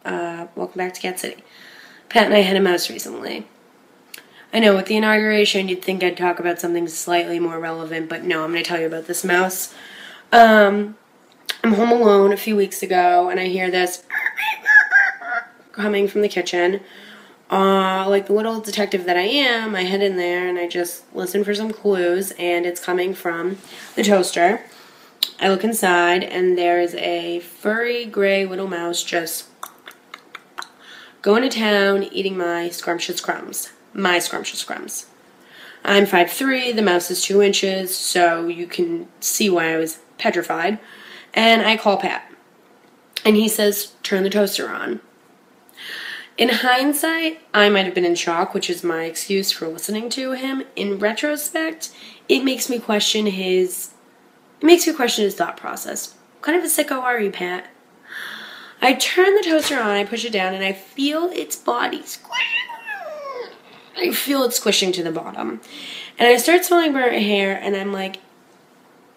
Welcome back to Cat City. Pat and I had a mouse recently. I know, with the inauguration, you'd think I'd talk about something slightly more relevant, but no, I'm going to tell you about this mouse. I'm home alone a few weeks ago, and I hear this coming from the kitchen. Like the little detective that I am, I head in there and I just listen for some clues, and it's coming from the toaster. I look inside, and there's a furry gray little mouse just going to town eating my scrumptious crumbs. My scrumptious crumbs. I'm 5'3", the mouse is 2 inches, so you can see why I was petrified. And I call Pat, and he says, turn the toaster on. In hindsight, I might have been in shock, which is my excuse for listening to him. In retrospect, it makes me question his thought process. What kind of a sicko are you, Pat? I turn the toaster on, I push it down, and I feel its body squishing. I feel it squishing to the bottom. And I start smelling burnt hair, and I'm like,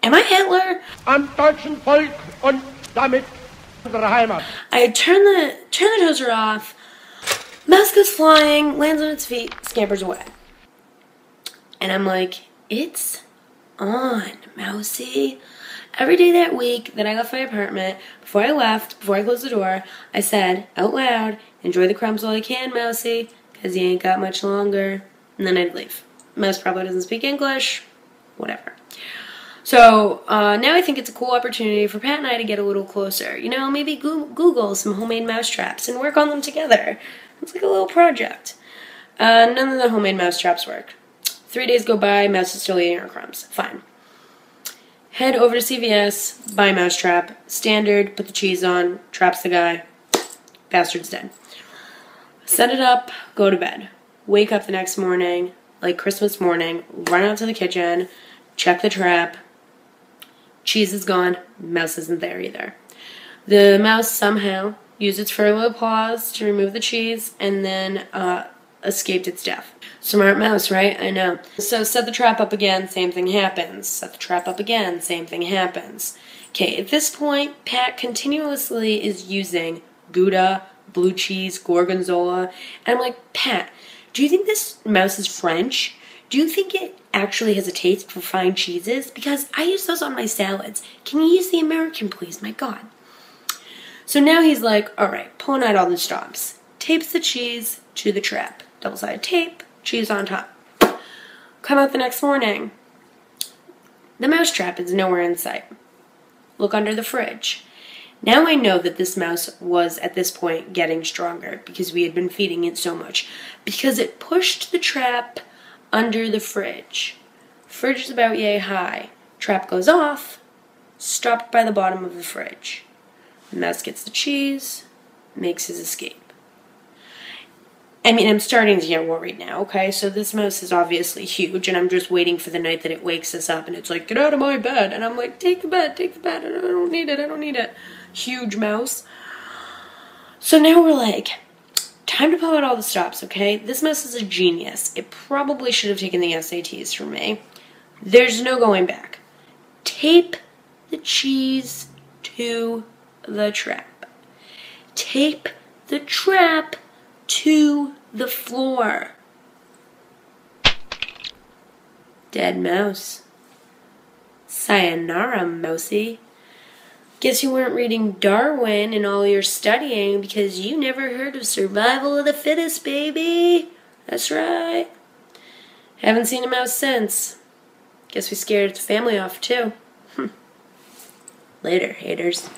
am I Hitler? Am deutschen Volk und damit unsere Heimat. I turn the toaster off. Mouse goes flying, lands on its feet, scampers away. And I'm like, it's on, Mousy. Every day that week that I left my apartment, before I closed the door, I said out loud, enjoy the crumbs while you can, Mousy, because you ain't got much longer. And then I'd leave. Mouse probably doesn't speak English. Whatever. So now I think it's a cool opportunity for Pat and I to get a little closer. You know, maybe Google some homemade mouse traps and work on them together. It's like a little project. None of the homemade mouse traps work. 3 days go by, mouse is still eating our crumbs. Fine. Head over to CVS, buy a mouse trap. Standard, put the cheese on, traps the guy. Bastard's dead. Set it up, go to bed. Wake up the next morning, like Christmas morning, run out to the kitchen, check the trap. Cheese is gone, mouse isn't there either. The mouse somehow used its furry little paws to remove the cheese and then escaped its death. Smart mouse, right? I know. So set the trap up again, same thing happens. Set the trap up again, same thing happens. Okay, at this point, Pat continuously is using Gouda, blue cheese, gorgonzola, and I'm like, Pat, do you think this mouse is French? Do you think it actually has a taste for fine cheeses? Because I use those on my salads. Can you use the American, please? My God. So now he's like, all right, pulling out all the stops. Tapes the cheese to the trap. Double-sided tape, cheese on top. Come out the next morning. The mouse trap is nowhere in sight. Look under the fridge. Now I know that this mouse was, at this point, getting stronger because we had been feeding it so much. Because it pushed the trap under the fridge. Fridge is about yay high. Trap goes off, stopped by the bottom of the fridge. The mouse gets the cheese, makes his escape. I mean, I'm starting to get worried now, okay? So this mouse is obviously huge, and I'm just waiting for the night that it wakes us up, and it's like, get out of my bed. And I'm like, take the bed, I don't need it. Huge mouse. So now we're like, time to pull out all the stops, okay? This mouse is a genius. It probably should have taken the SATs from me. There's no going back. Tape the cheese to the trap. Tape the trap to the floor. Dead mouse. Sayonara, mousey. Guess you weren't reading Darwin in all your studying because you never heard of survival of the fittest, baby. That's right. Haven't seen a mouse since. Guess we scared its family off, too. Later, haters.